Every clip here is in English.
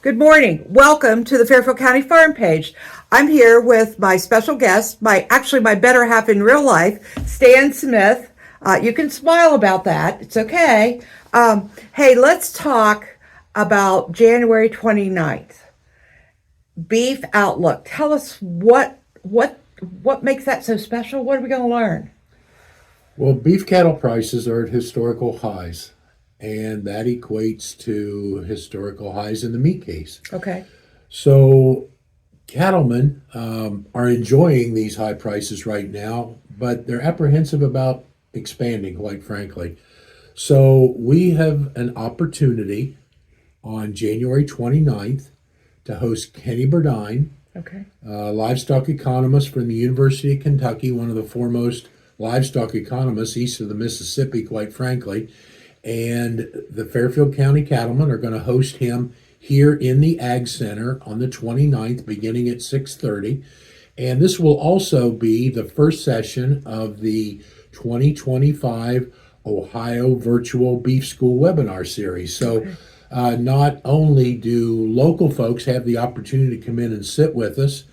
Good morning. Welcome to the Fairfield County Farm Page. I'm here with my special guest, my better half in real life, Stan Smith. You can smile about that. It's okay. Hey, let's talk about January 29th. Beef Outlook. Tell us what makes that so special? What are we going to learn? Well, beef cattle prices are at historical highs, and that equates to historical highs in the meat case. Okay. So cattlemen are enjoying these high prices right now, but they're apprehensive about expanding, quite frankly. So we have an opportunity on January 29th to host Kenny Burdine, Okay. livestock economist from the University of Kentucky, one of the foremost livestock economists east of the Mississippi, quite frankly. And the Fairfield County cattlemen are going to host him here in the Ag Center on the 29th, beginning at 6:30. And this will also be the first session of the 2025 Ohio Virtual Beef School webinar series. So not only do local folks have the opportunity to come in and sit with us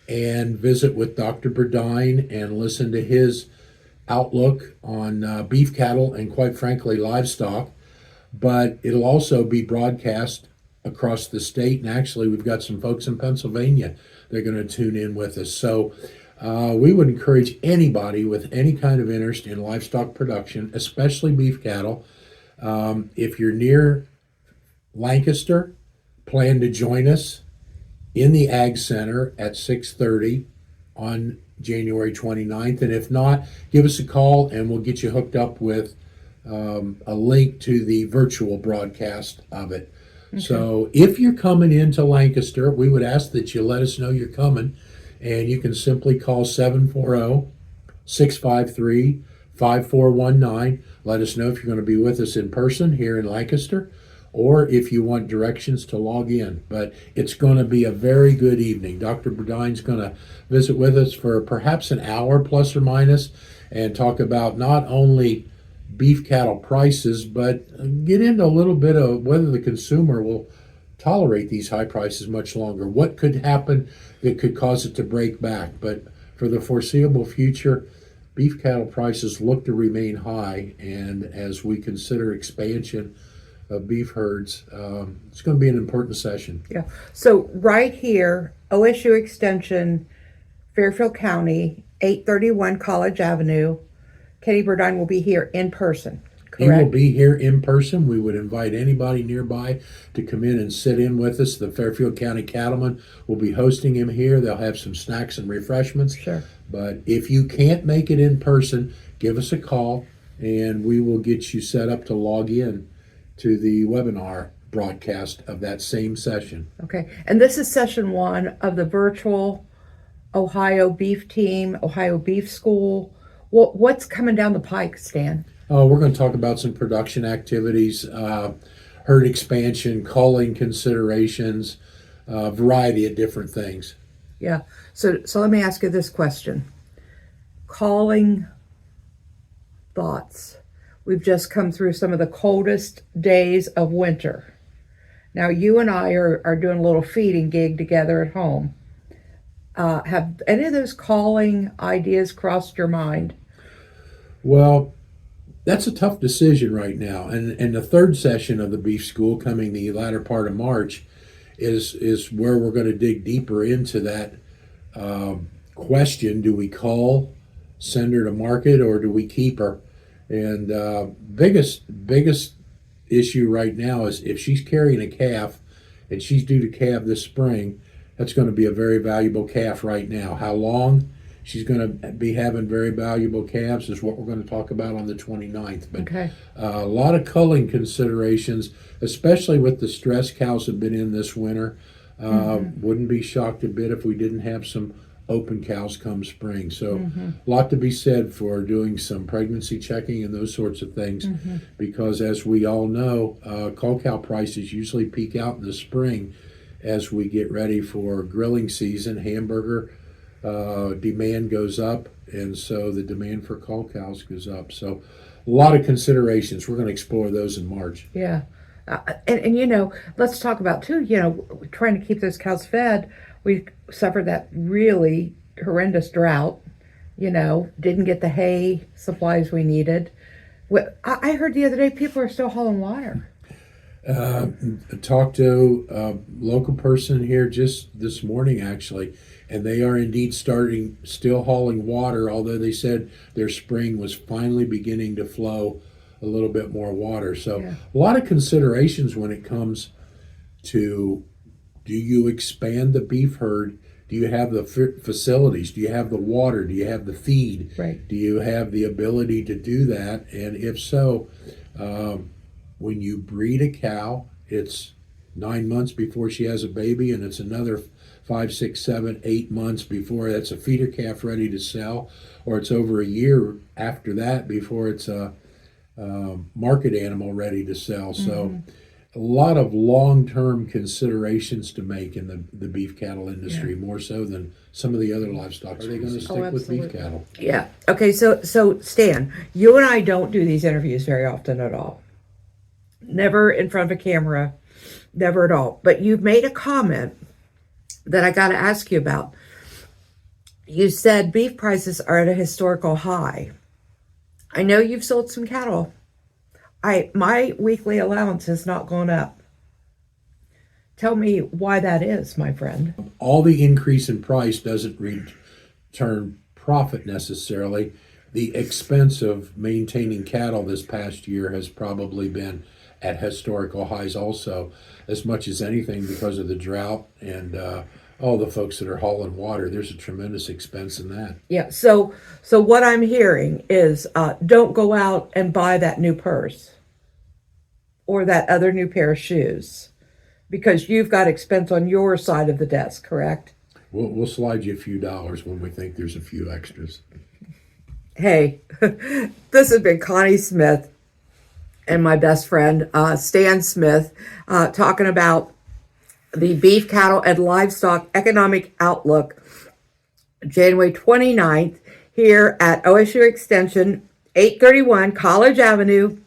and visit with Dr. Burdine and listen to his outlook on beef cattle and, quite frankly, livestock, but it'll also be broadcast across the state. And actually, we've got some folks in Pennsylvania that are going to tune in with us. So we would encourage anybody with any kind of interest in livestock production, especially beef cattle, if you're near Lancaster, plan to join us in the Ag Center at 6:30 on January 29th. And if not, give us a call and we'll get you hooked up with a link to the virtual broadcast of it. Okay. So if you're coming into Lancaster, we would ask that you let us know you're coming, and you can simply call 740-653-5419. Let us know if you're going to be with us in person here in Lancaster, or if you want directions to log in. But it's going to be a very good evening. Dr. Burdine's going to visit with us for perhaps an hour plus or minus and talk about not only beef cattle prices, but get into a little bit of whether the consumer will tolerate these high prices much longer. What could happen that could cause it to break back? But for the foreseeable future, beef cattle prices look to remain high, and as we consider expansion of beef herds, it's going to be an important session. Yeah. So right here, OSU Extension, Fairfield County, 831 College Avenue. Kenny Burdine will be here in person, correct? He will be here in person. We would invite anybody nearby to come in and sit in with us. The Fairfield County cattlemen will be hosting him here. They'll have some snacks and refreshments. Sure. But if you can't make it in person, give us a call and we will get you set up to log in to the webinar broadcast of that same session. Okay. And this is session 1 of the virtual Ohio Beef Team, Ohio Beef School. What's coming down the pike, Stan? We're going to talk about some production activities, herd expansion, culling considerations, a variety of different things. Yeah. So let me ask you this question. Culling thoughts. We've just come through some of the coldest days of winter. Now, you and I are doing a little feeding gig together at home. Have any of those culling ideas crossed your mind? Well, that's a tough decision right now. And the third session of the beef school, coming the latter part of March, is where we're going to dig deeper into that question. Do we cull, send her to market, or do we keep her? And biggest issue right now is if she's carrying a calf and she's due to calve this spring, that's going to be a very valuable calf right now. How long she's going to be having very valuable calves is what we're going to talk about on the 29th. But Okay. A lot of culling considerations, especially with the stress cows have been in this winter. Wouldn't be shocked a bit if we didn't have some open cows come spring. So a lot to be said for doing some pregnancy checking and those sorts of things, because as we all know, cull cow prices usually peak out in the spring as we get ready for grilling season. Hamburger demand goes up, and so the demand for cull cows goes up. So a lot of considerations. We're going to explore those in March. Yeah. And let's talk about too, trying to keep those cows fed. We suffered that really horrendous drought, didn't get the hay supplies we needed. I heard the other day people are still hauling water. Talked to a local person here just this morning, actually, and they are indeed still hauling water, although they said their spring was finally beginning to flow a little bit more water. So Yeah. a lot of considerations when it comes to, do you expand the beef herd? Do you have the facilities? Do you have the water? Do you have the feed? Right. Do you have the ability to do that? And if so, when you breed a cow, it's 9 months before she has a baby, and it's another 5, 6, 7, 8 months before that's a feeder calf ready to sell, or it's over a year after that before it's a market animal ready to sell. So a lot of long-term considerations to make in the beef cattle industry, more so than some of the other livestock. Are they going to stick with beef cattle? Yeah. Okay. So Stan, you and I don't do these interviews very often at all. Never in front of a camera, never at all. But you've made a comment that I got to ask you about. You said beef prices are at a historical high. I know you've sold some cattle. My weekly allowance has not gone up. Tell me why that is, my friend. All the increase in price doesn't return profit necessarily. The expense of maintaining cattle this past year has probably been at historical highs also, as much as anything, because of the drought and all the folks that are hauling water. There's a tremendous expense in that. Yeah. So what I'm hearing is don't go out and buy that new purse or that other new pair of shoes, because you've got expense on your side of the desk, correct? We'll slide you a few dollars when we think there's a few extras. Hey, this has been Connie Smith and my best friend, Stan Smith, talking about the Beef, Cattle, and Livestock Economic Outlook, January 29th, here at OSU Extension, 831 College Avenue,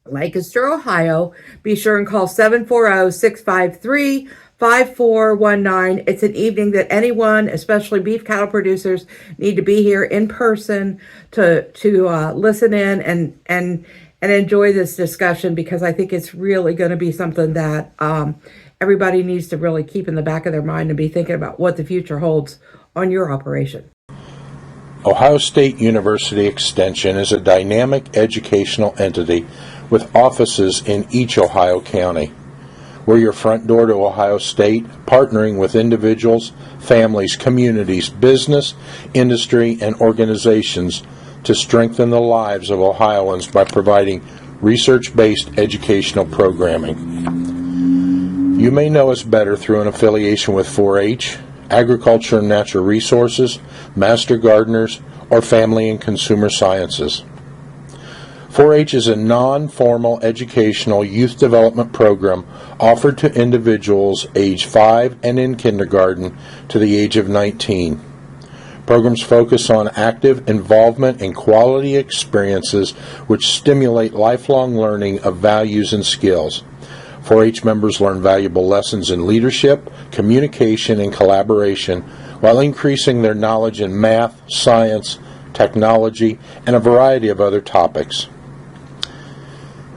Lancaster, Ohio. Be sure and call 740-653-5419. It's an evening that anyone, especially beef cattle producers, need to be here in person to listen in and enjoy this discussion, because I think it's really going to be something that everybody needs to really keep in the back of their mind and be thinking about what the future holds on your operation. Ohio State University Extension is a dynamic educational entity with offices in each Ohio county. We're your front door to Ohio State, partnering with individuals, families, communities, business, industry, and organizations to strengthen the lives of Ohioans by providing research-based educational programming. You may know us better through an affiliation with 4-H, Agriculture and Natural Resources, Master Gardeners, or Family and Consumer Sciences. 4-H is a non-formal educational youth development program offered to individuals age 5 and in kindergarten to the age of 19. Programs focus on active involvement and quality experiences which stimulate lifelong learning of values and skills. 4-H members learn valuable lessons in leadership, communication, and collaboration while increasing their knowledge in math, science, technology, and a variety of other topics.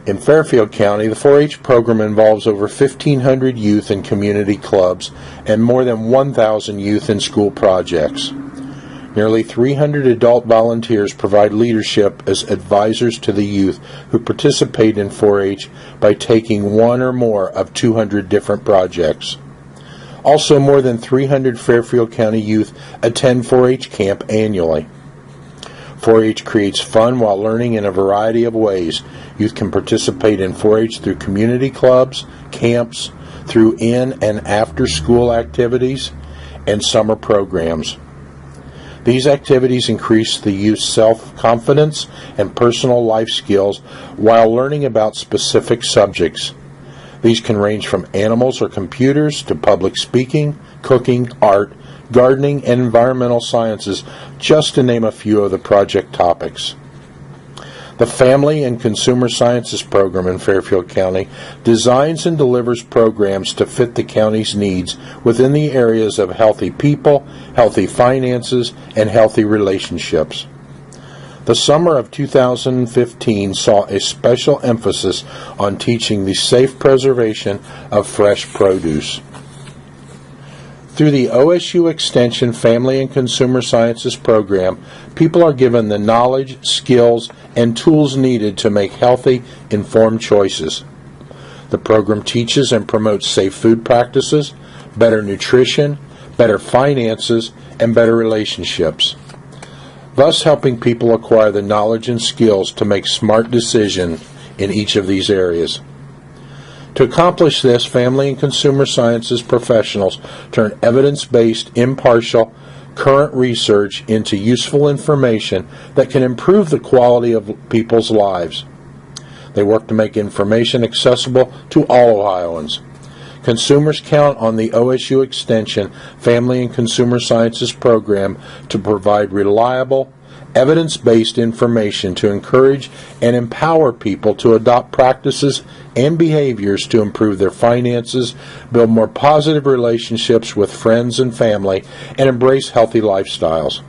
In Fairfield County, the 4-H program involves over 1,500 youth in community clubs and more than 1,000 youth in school projects. Nearly 300 adult volunteers provide leadership as advisors to the youth who participate in 4-H by taking one or more of 200 different projects. Also, more than 300 Fairfield County youth attend 4-H camp annually. 4-H creates fun while learning in a variety of ways. Youth can participate in 4-H through community clubs, camps, through in and after school activities, and summer programs. These activities increase the youth's self-confidence and personal life skills while learning about specific subjects. These can range from animals or computers to public speaking, cooking, art, gardening, and environmental sciences, just to name a few of the project topics. The Family and Consumer Sciences program in Fairfield County designs and delivers programs to fit the county's needs within the areas of healthy people, healthy finances, and healthy relationships. The summer of 2015 saw a special emphasis on teaching the safe preservation of fresh produce. Through the OSU Extension Family and Consumer Sciences program, people are given the knowledge, skills, and tools needed to make healthy, informed choices. The program teaches and promotes safe food practices, better nutrition, better finances, and better relationships, thus helping people acquire the knowledge and skills to make smart decisions in each of these areas. To accomplish this, Family and Consumer Sciences professionals turn evidence-based, impartial, current research into useful information that can improve the quality of people's lives. They work to make information accessible to all Ohioans. Consumers count on the OSU Extension Family and Consumer Sciences program to provide reliable, evidence-based information to encourage and empower people to adopt practices and behaviors to improve their finances, build more positive relationships with friends and family, and embrace healthy lifestyles.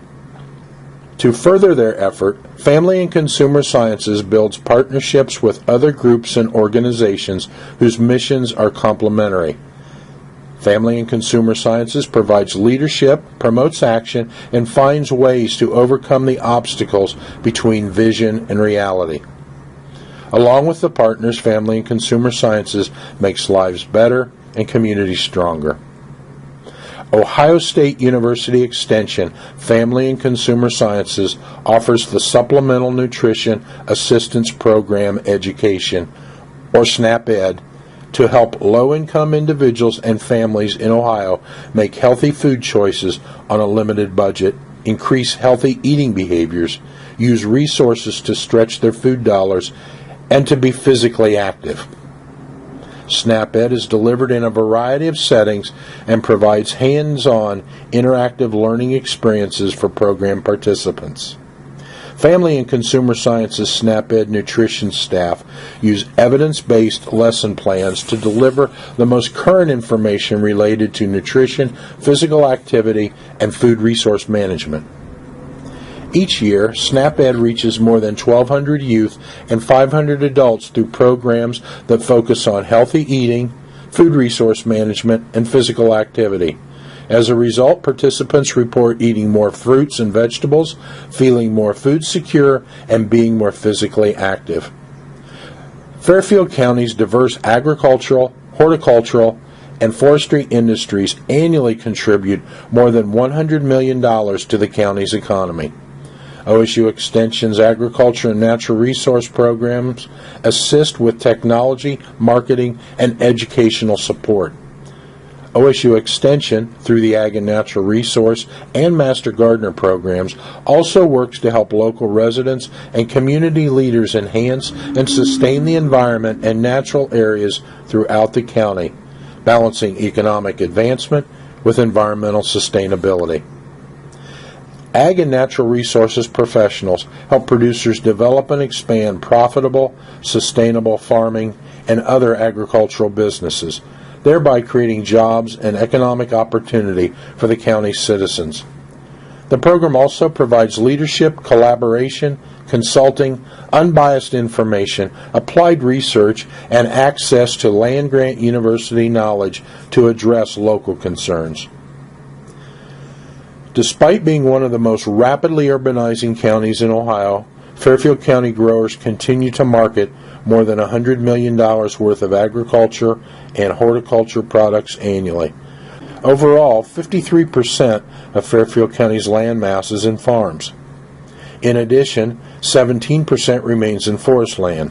To further their effort, Family and Consumer Sciences builds partnerships with other groups and organizations whose missions are complementary. Family and Consumer Sciences provides leadership, promotes action, and finds ways to overcome the obstacles between vision and reality. Along with the partners, Family and Consumer Sciences makes lives better and communities stronger. Ohio State University Extension Family and Consumer Sciences offers the Supplemental Nutrition Assistance Program Education, or SNAP-Ed, to help low-income individuals and families in Ohio make healthy food choices on a limited budget, increase healthy eating behaviors, use resources to stretch their food dollars, and to be physically active. SNAP-Ed is delivered in a variety of settings and provides hands-on, interactive learning experiences for program participants. Family and Consumer Sciences SNAP-Ed nutrition staff use evidence-based lesson plans to deliver the most current information related to nutrition, physical activity, and food resource management. Each year, SNAP-Ed reaches more than 1,200 youth and 500 adults through programs that focus on healthy eating, food resource management, and physical activity. As a result, participants report eating more fruits and vegetables, feeling more food secure, and being more physically active. Fairfield County's diverse agricultural, horticultural, and forestry industries annually contribute more than $100 million to the county's economy. OSU Extension's agriculture and natural resource programs assist with technology, marketing, and educational support. OSU Extension, through the Ag and Natural Resource and Master Gardener programs, also works to help local residents and community leaders enhance and sustain the environment and natural areas throughout the county, balancing economic advancement with environmental sustainability. Ag and Natural Resources professionals help producers develop and expand profitable, sustainable farming and other agricultural businesses, thereby creating jobs and economic opportunity for the county's citizens. The program also provides leadership, collaboration, consulting, unbiased information, applied research, and access to land-grant university knowledge to address local concerns. Despite being one of the most rapidly urbanizing counties in Ohio, Fairfield County growers continue to market more than $100 million worth of agriculture and horticulture products annually. Overall, 53% of Fairfield County's land mass is in farms. In addition, 17% remains in forest land.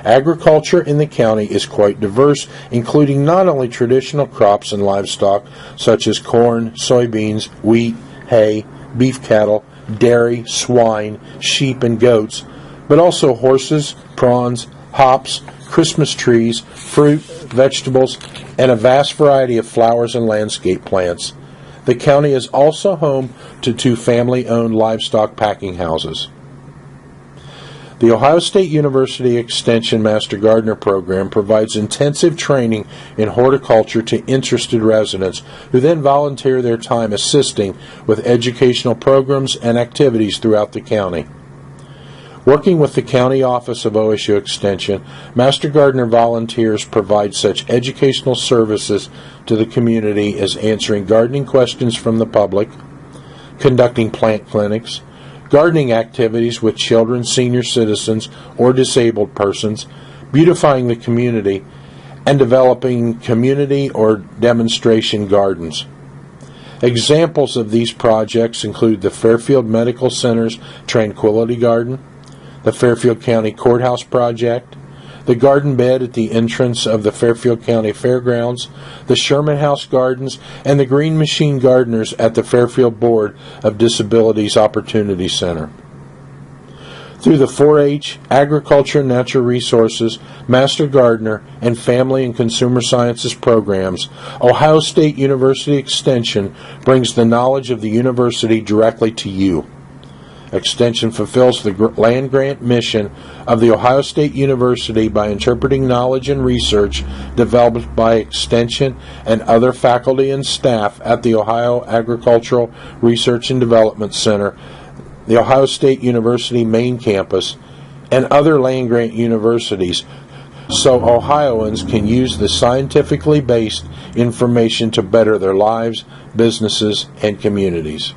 Agriculture in the county is quite diverse, including not only traditional crops and livestock such as corn, soybeans, wheat, hay, beef cattle, dairy, swine, sheep, and goats, but also horses, prawns, hops, Christmas trees, fruit, vegetables, and a vast variety of flowers and landscape plants. The county is also home to 2 family-owned livestock packing houses. The Ohio State University Extension Master Gardener Program provides intensive training in horticulture to interested residents who then volunteer their time assisting with educational programs and activities throughout the county. Working with the County Office of OSU Extension, Master Gardener volunteers provide such educational services to the community as answering gardening questions from the public, conducting plant clinics, gardening activities with children, senior citizens, or disabled persons, beautifying the community, and developing community or demonstration gardens. Examples of these projects include the Fairfield Medical Center's Tranquility Garden, the Fairfield County Courthouse Project, the garden bed at the entrance of the Fairfield County Fairgrounds, the Sherman House Gardens, and the Green Machine Gardeners at the Fairfield Board of Disabilities Opportunity Center. Through the 4-H, Agriculture and Natural Resources, Master Gardener, and Family and Consumer Sciences programs, Ohio State University Extension brings the knowledge of the university directly to you. Extension fulfills the land grant mission of The Ohio State University by interpreting knowledge and research developed by Extension and other faculty and staff at the Ohio Agricultural Research and Development Center, the Ohio State University main campus, and other land grant universities, so Ohioans can use the scientifically based information to better their lives, businesses, and communities.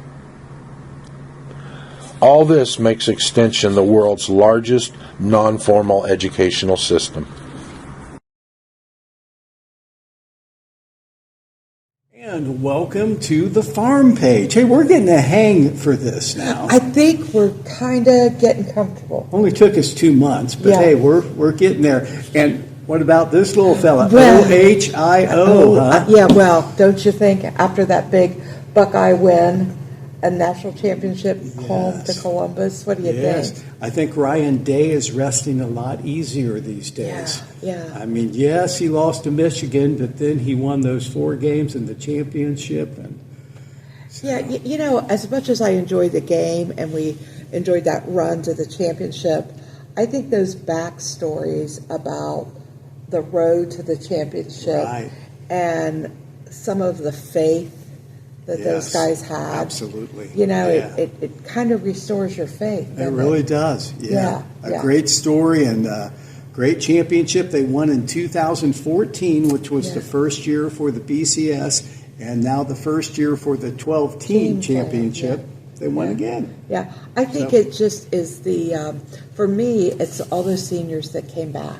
All this makes Extension the world's largest non-formal educational system. And welcome to the farm page. Hey, we're getting a hang for this now. I think we're kind of getting comfortable. Only took us 2 months, but Yeah. hey, we're getting there. And what about this little fella? Well, OHIO, huh? Yeah, well, don't you think after that big Buckeye win, a national championship home to Yes. Columbus, what do you Yes, think? I think Ryan Day is resting a lot easier these days. Yeah. I mean, yes, he lost to Michigan, but then he won those 4 games in the championship. And Yeah, you know, as much as I enjoyed the game and we enjoyed that run to the championship, I think those backstories about the road to the championship Right. and some of the faith that those Yes, guys had. absolutely. You know, Yeah. it kind of restores your faith. It doesn't really does. Yeah. Yeah. A great story and great championship. They won in 2014, which was Yeah. the first year for the BCS, and now the first year for the 12-team Team championship. play, They won Yeah. again. Yeah, I think So- it just is the, for me, it's all those seniors that came back,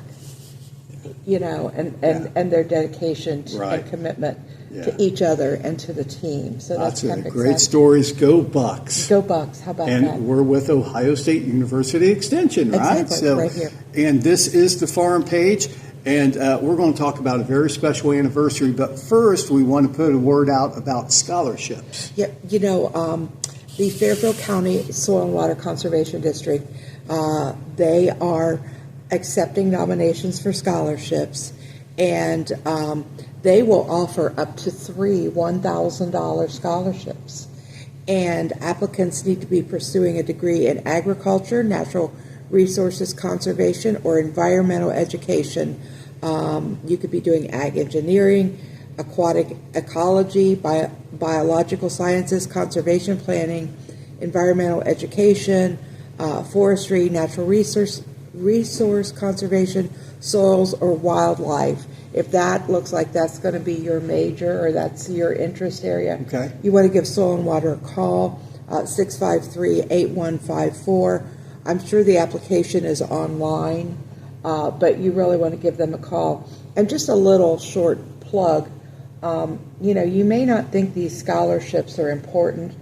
you know, and their dedication Right. and commitment Yeah. to each other and to the team. So that's Lots kind of of great exciting. stories. Go Bucks. Go Bucks! How about that? And we're with Ohio State University Extension, right? Exactly, right here. And this is the farm page, and we're going to talk about a very special anniversary. But first, we want to put a word out about scholarships. Yeah, you know, the Fairfield County Soil and Water Conservation District, they are accepting nominations for scholarships, and they will offer up to 3 $1,000 scholarships. And applicants need to be pursuing a degree in agriculture, natural resources conservation, or environmental education. You could be doing ag engineering, aquatic ecology, biological sciences, conservation planning, environmental education, forestry, natural resource conservation, soils, or wildlife. If that looks like that's going to be your major or that's your interest area, Okay. you want to give Soil and Water a call, 653-8154. I'm sure the application is online, but you really want to give them a call. And just a little short plug, you know, you may not think these scholarships are important,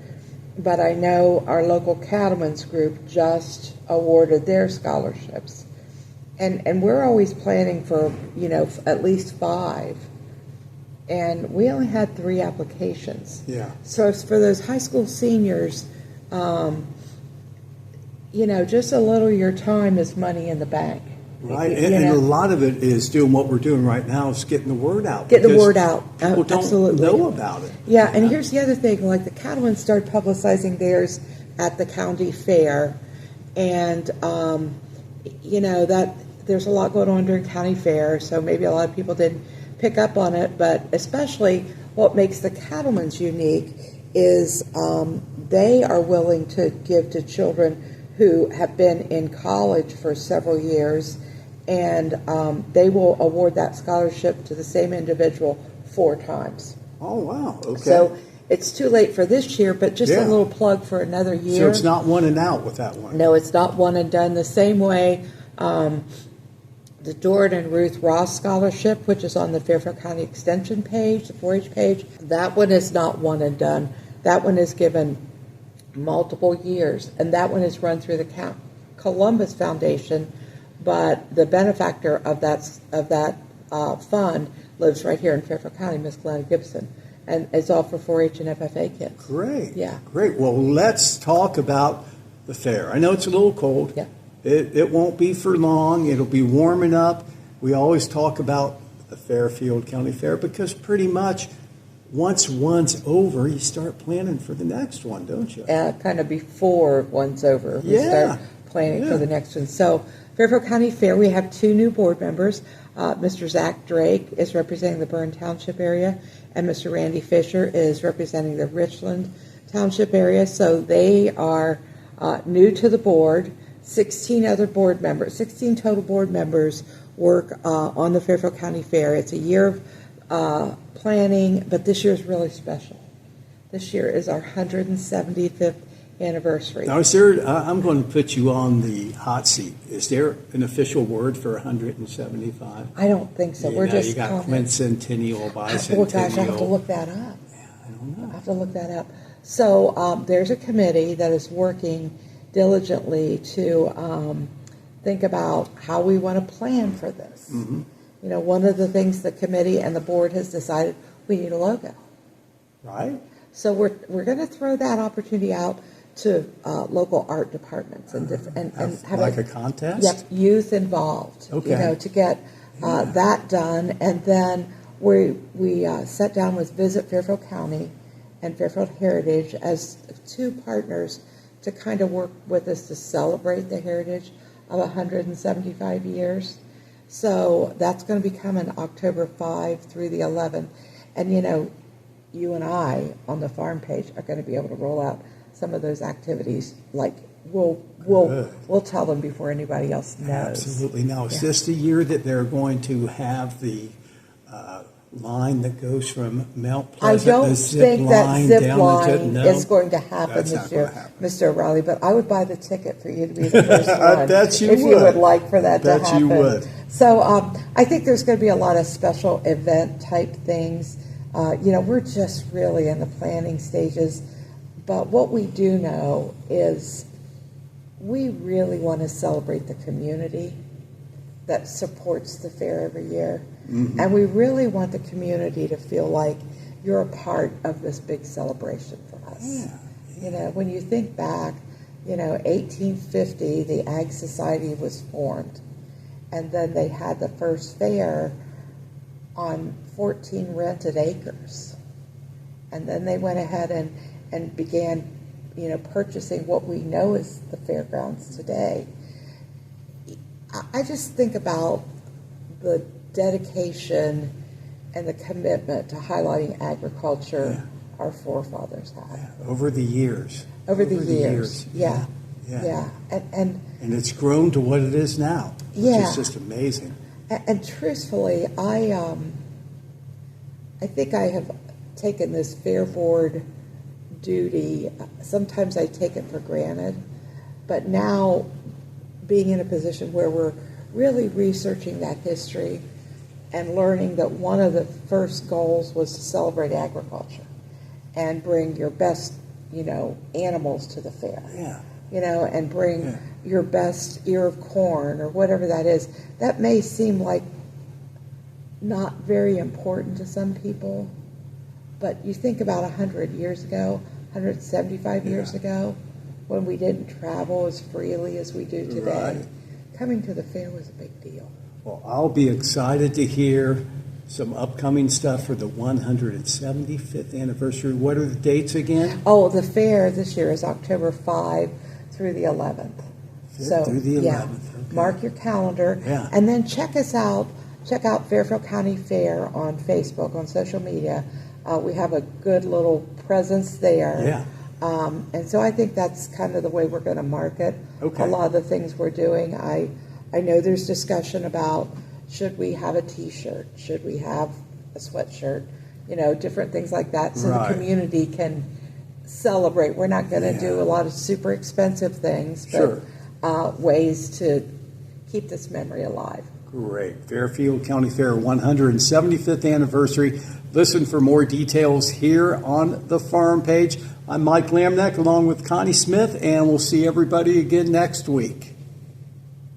but I know our local cattlemen's group just awarded their scholarships. And we're always planning for, you know, at least 5. And we only had 3 applications. Yeah. So it's for those high school seniors, you know, just a little of your time is money in the bank. Right, You and know? a lot of it is doing what we're doing right now is getting the word out. Get the because word out. People don't Absolutely. know about it. Yeah, and here's the other thing, like the cattlemen started publicizing theirs at the county fair, and that there's a lot going on during county fair, so maybe a lot of people didn't pick up on it, but especially what makes the cattlemen's unique is they are willing to give to children who have been in college for several years, and they will award that scholarship to the same individual 4 times. Oh, wow. Okay. So it's too late for this year, but just a Yeah. little plug for another year. So it's not one and out with that one. No, it's not one and done. The same way the Jordan and Ruth Ross Scholarship, which is on the Fairfield County Extension page, the 4-H page, that one is not one and done. That one is given multiple years, and that one is run through the Columbus Foundation, but the benefactor of that fund lives right here in Fairfield County, Miss Glenna Gibson, and it's all for 4-H and FFA kids. Great. Yeah. Great. Well, let's talk about the fair. I know it's a little cold. Yeah. It won't be for long. It'll be warming up. We always talk about the Fairfield County Fair because pretty much once one's over, you start planning for the next one, don't you? Kind of before one's over, we Yeah. start planning for the next one. So Fairfield County Fair, we have 2 new board members. Mr. Zach Drake is representing the Byrne Township area, and Mr. Randy Fisher is representing the Richland Township area. So they are new to the board. 16 total board members work on the Fairfield County Fair. It's a year of planning, but this year is really special. This year is our 175th anniversary. Now, is there, I'm going to put you on the hot seat. Is there an official word for 175? I don't think so. We're just you got calling quincentennial, bicentennial. Oh gosh, I have to look that up. I don't know. I have to look that up. So there's a committee that is working diligently to think about how we want to plan for this. Mm-hmm. One of the things the committee and the board has decided, we need a logo. Right? So we're going to throw that opportunity out to local art departments and have like a contest? Yep, youth involved. Okay. To get that done, and then we sat down with Visit Fairfield County and Fairfield Heritage as 2 partners to kind of work with us to celebrate the heritage of 175 years. So that's going to be coming October 5 through the 11th. And you and I on the farm page are going to be able to roll out some of those activities. Like we'll tell them before anybody else knows. Absolutely. Now, is this the year that they're going to have the line that goes from Mount I Pleasant? don't think that zip line No? is going to happen That's this not year, gonna happen. Mr. O'Reilly, but I would buy the ticket for you to be the first one. I bet you if you would. would like for that to Bet happen. you would. So I think there's going to be a lot of special event type things. We're just really in the planning stages, but what we do know is we really want to celebrate the community that supports the fair every year. Mm-hmm. And we really want the community to feel like you're a part of this big celebration for us. Yeah. When you think back, 1850, the Ag Society was formed. And then they had the first fair on 14 rented acres. And then they went ahead and began, purchasing what we know as the fairgrounds today. I just think about the dedication and the commitment to highlighting agriculture our forefathers had. Over the years. Over the years. Yeah. And it's grown to what it is now, which is just amazing. And truthfully, I think I have taken this fair board duty. Sometimes I take it for granted, but now being in a position where we're really researching that history and learning that one of the first goals was to celebrate agriculture and bring your best, animals to the fair. And bring your best ear of corn or whatever that is. That may seem like not very important to some people, but you think about 100 years ago, 175 years ago, when we didn't travel as freely as we do today. Right. Coming to the fair was a big deal. Well, I'll be excited to hear some upcoming stuff for the 175th anniversary. What are the dates again? Oh, the fair this year is October 5 through the 11th. Through the 11th. Mark your calendar. Yeah. And then check us out. Check out Fairfield County Fair on Facebook, on social media. We have a good little presence there. Yeah. And so I think that's kind of the way we're going to market Okay. a lot of the things we're doing. I know there's discussion about, should we have a T-shirt? Should we have a sweatshirt? You know, different things like that, so Right. the community can celebrate. We're not going to do a lot of super expensive things, but Sure. Ways to keep this memory alive. Great. Fairfield County Fair 175th anniversary. Listen for more details here on the farm page. I'm Mike Lamneck along with Connie Smith, and we'll see everybody again next week.